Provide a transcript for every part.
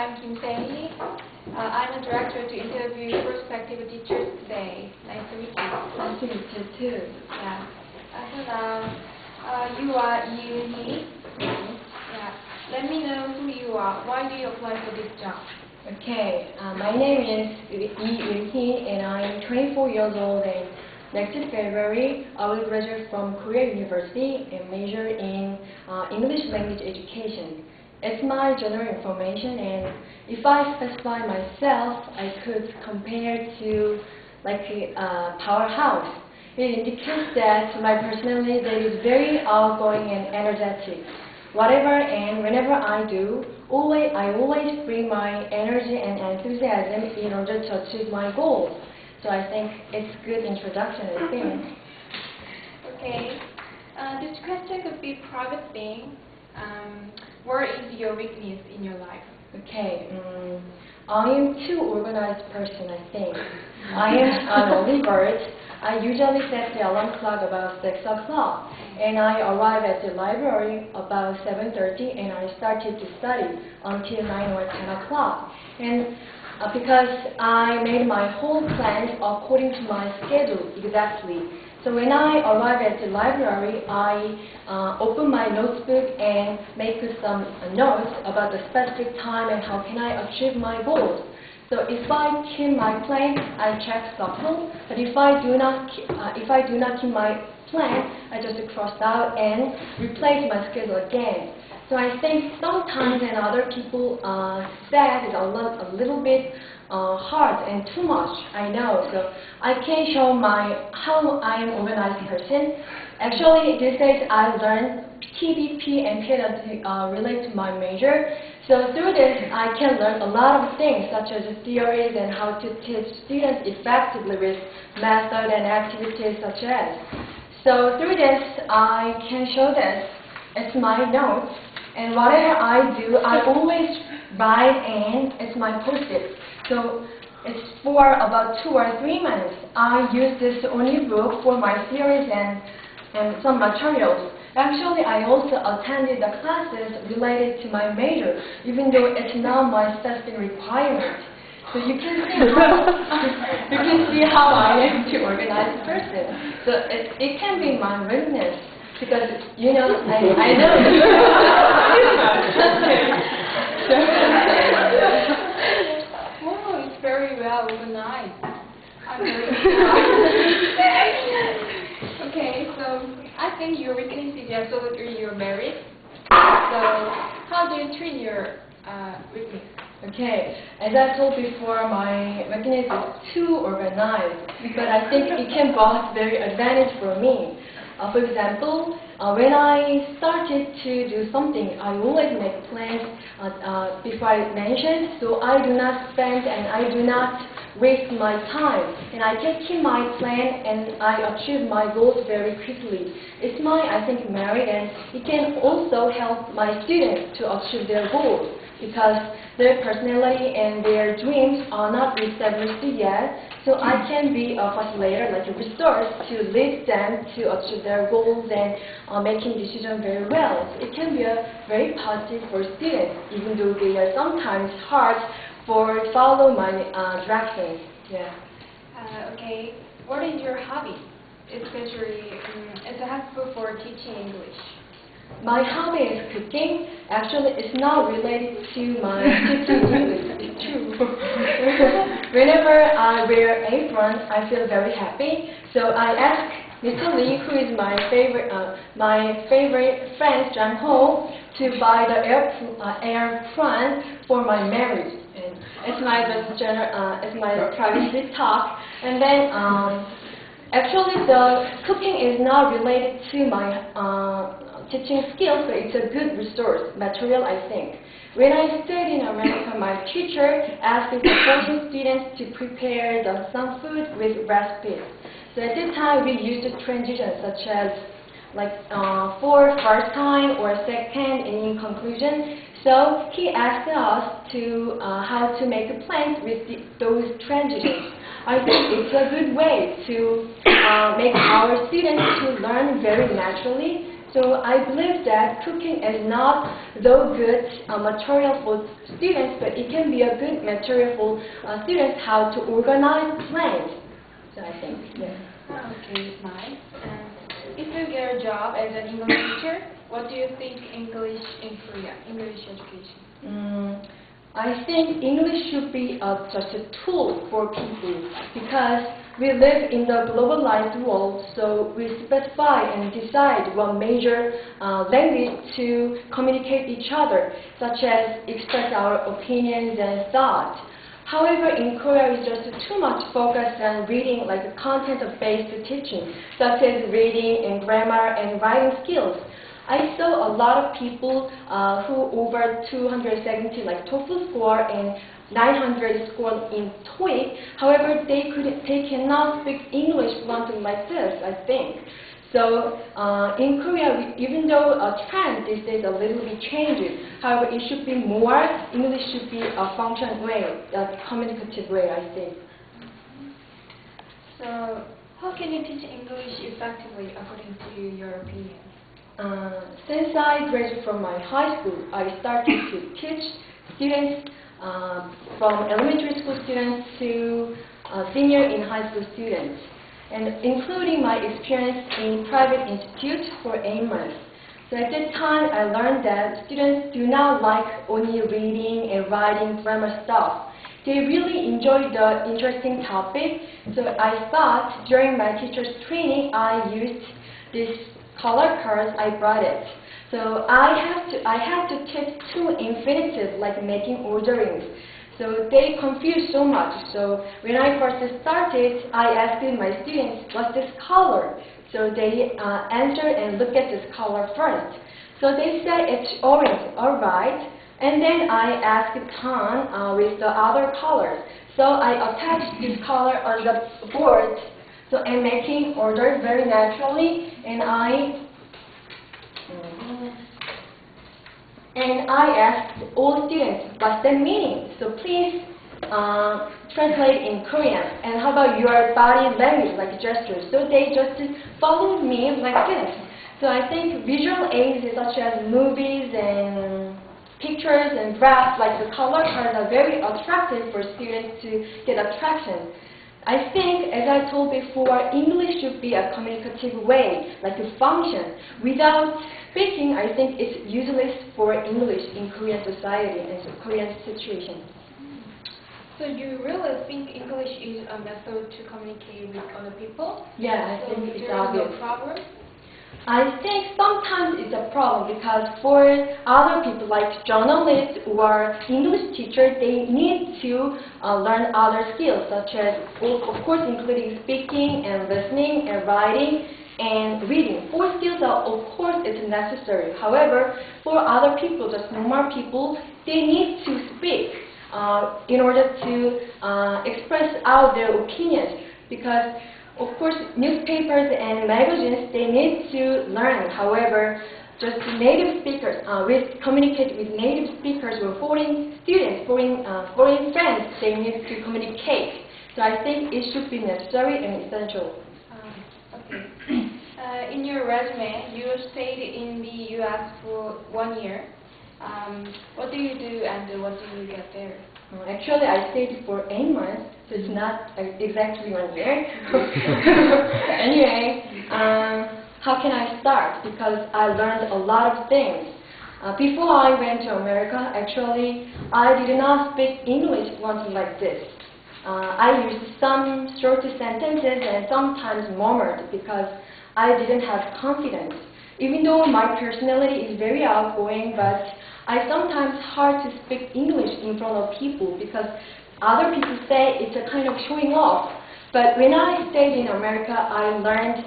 I'm Kim Se-hee. I'm a director to interview prospective teachers today. Nice to meet you. Nice to meet you too. Yeah. You are Lee Eun-hee. Yeah. Let me know who you are. Why do you apply for this job? Okay, my name is Lee Eun-hee and I'm 24 years old, and next February I will graduate from Korea University and major in English language education. It's my general information, and if I specify myself, I could compare to like a powerhouse. It indicates that my personality is very outgoing and energetic. Whatever and whenever I do, I always bring my energy and enthusiasm in order to achieve my goals. So I think it's a good introduction, I think. Okay. This question could be private thing. Where is your weakness in your life? Okay, I am too organized person, I think. I am an early bird. I usually set the alarm clock about 6 o'clock, and I arrive at the library about 7:30, and I started to study until 9 or 10 o'clock. And because I made my whole plans according to my schedule exactly. So when I arrive at the library, I open my notebook and make some notes about the specific time and how can I achieve my goals. So if I keep my plan, I check shuffle. But if I do not keep my plan, I just cross out and replace my schedule again. So I think sometimes and other people said it's a little bit hard and too much, I know. So I can show how I am organized person. Actually, these days I learned TBP and PLT relate to my major. So through this, I can learn a lot of things such as theories and how to teach students effectively with method and activities such as. So through this, I can show this. It's my notes. And whatever I do, I always write, and it's my post-it. So it's for about 2 or 3 months. I use this only book for my theories and some materials. Actually, I also attended the classes related to my major, even though it's not my specific requirement. So you can see how I am to organize person. So it can be my weakness. Because, you know, I know. Oh, it's very well organized. I'm very Okay, so I think your weakness is absolutely you're married. So how do you treat your weakness? Okay, as I told before, my weakness is too organized, but I think it can both very advantage for me. For example, when I started to do something, I always make plans before I mentioned, so I do not spend and I do not waste my time. And I can keep my plan and I achieve my goals very quickly. It's I think, merit, and it can also help my students to achieve their goals because their personality and their dreams are not established yet. So I can be a facilitator, like a resource, to lead them to achieve their goals and making decisions very well. So it can be very positive for students, even though they are sometimes hard for follow my directions. Yeah. Okay. What is your hobby, especially as a helpful for teaching English? My hobby is cooking. Actually, it's not related to my teaching English. It's true. Whenever I wear apron, I feel very happy. So I asked Mr. Lee, who is my favorite friend, John Ho, to buy the airplane for my marriage. And it's my privacy talk. And then actually, the cooking is not related to my teaching skills, but it's a good resource material, I think. When I stayed in America, my teacher asked the foreign students to prepare some food with recipes. So at this time, we used transitions such as for first time or second and in conclusion. So he asked us to how to make plans with those transitions. I think it's a good way to make our students to learn very naturally. So I believe that cooking is not though good material for students, but it can be a good material for students how to organize plans. So I think, yeah. Okay, nice. And if you get a job as an English teacher, what do you think English in Korea, English education? I think English should be just a tool for people because we live in the globalized world, so we specify and decide what major language to communicate each other, such as express our opinions and thoughts. However, in Korea, we just too much focused on reading, like content-based teaching, such as reading and grammar and writing skills. I saw a lot of people who over 270 like TOEFL score and 900 score in TOEIC. However, they cannot speak English fluently like this, I think. So in Korea, even though a trend these days a little bit changes, however, it should be more, English should be a functional way, a communicative way, I think. So how can you teach English effectively according to your opinion? Since I graduated from my high school, I started to teach students from elementary school students to senior in high school students, and including my experience in private institute for 8 months. So at that time, I learned that students do not like only reading and writing grammar stuff. They really enjoy the interesting topic. So I thought during my teacher's training, I used this color cards, I brought it. So I had to teach two infinitives like making orderings. So they confused so much. So when I first started, I asked my students, what's this color? So they answered and looked at this color first. So they said it's orange, alright. And then I asked Tan with the other colors. So I attached this color on the board. So I'm making order very naturally, and I asked all students, what's the meaning? So please translate in Korean. And how about your body language, like gestures? So they just followed me like this. So I think visual aids such as movies and pictures and graphs, like the color cards, are very attractive for students to get attraction. I think, as I told before, English should be a communicative way, like a function. Without speaking, I think it's useless for English in Korean society and Korean situation. So you really think English is a method to communicate with other people? Yeah, I think it's obvious. No problem? I think sometimes it's a problem because for other people like journalists or English teachers, they need to learn other skills such as, of course, including speaking and listening and writing and reading. 4 skills are, of course, it's necessary. However, for other people, just normal people, they need to speak in order to express out their opinions because of course, newspapers and magazines, they need to learn. However, just native speakers, we communicate with native speakers or foreign students, foreign friends, they need to communicate. So I think it should be necessary and essential. Okay. In your resume, you stayed in the U.S. for 1 year. What do you do and what do you get there? Actually, I stayed for 8 months, so it's not exactly 1 year. Anyway, how can I start? Because I learned a lot of things. Before I went to America, actually, I did not speak English fluently like this. I used some short sentences and sometimes murmured because I didn't have confidence. Even though my personality is very outgoing, but I sometimes hard to speak English in front of people because other people say it's a kind of showing off. But when I stayed in America, I learned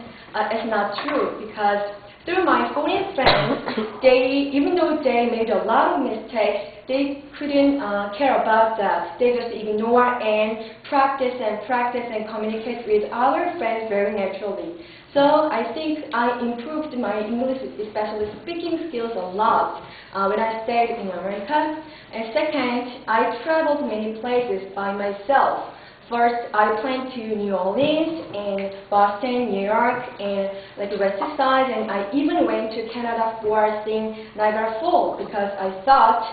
it's not true because through my foreign friends, even though they made a lot of mistakes, they couldn't care about that. They just ignore and practice and communicate with other friends very naturally. So I think I improved my English, especially speaking skills, a lot when I stayed in America. And second, I traveled many places by myself. first I planned to New Orleans and Boston, New York, and like the West Side, and I even went to Canada for seeing Niagara Falls because I thought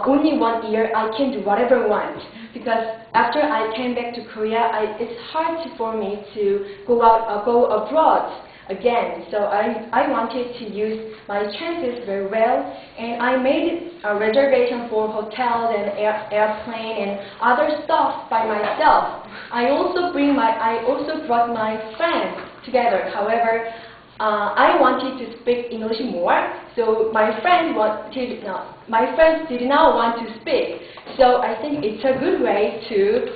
only 1 year I can do whatever I want. Because after I came back to Korea, it's hard for me to go abroad again. So I wanted to use my chances very well, and I made a reservation for hotels and airplane and other stuff by myself. I also brought my friends together. However, I wanted to speak English more, so my friends did not want to speak. So I think it's a good way to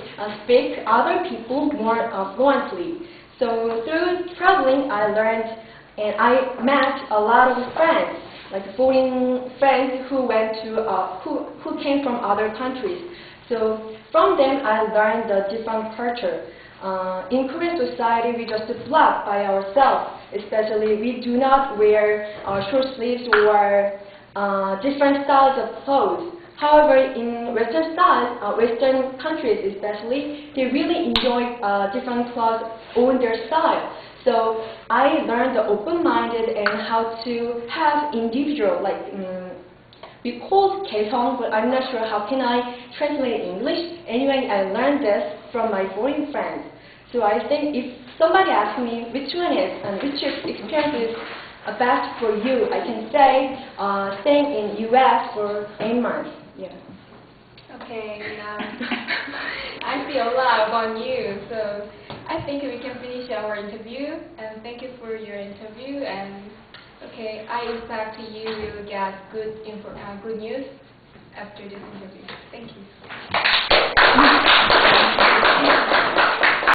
speak other people more fluently. So through traveling, I learned and I met a lot of friends, like foreign friends who who came from other countries. So from them, I learned the different culture. In Korean society, we just vlog by ourselves. Especially, we do not wear short sleeves or different styles of clothes. However, in Western countries especially, they really enjoy different clothes on their style. So I learned the open-minded and how to have individual, we call it 개성, but I'm not sure how can I translate in English. Anyway, I learned this from my foreign friends. So I think if somebody asks me which one is and which experience is best for you, I can say staying in US for 8 months. Yeah. Okay, I see a lot about you, so I think we can finish our interview. And thank you for your interview. And okay, I expect you will get good news after this interview. Thank you.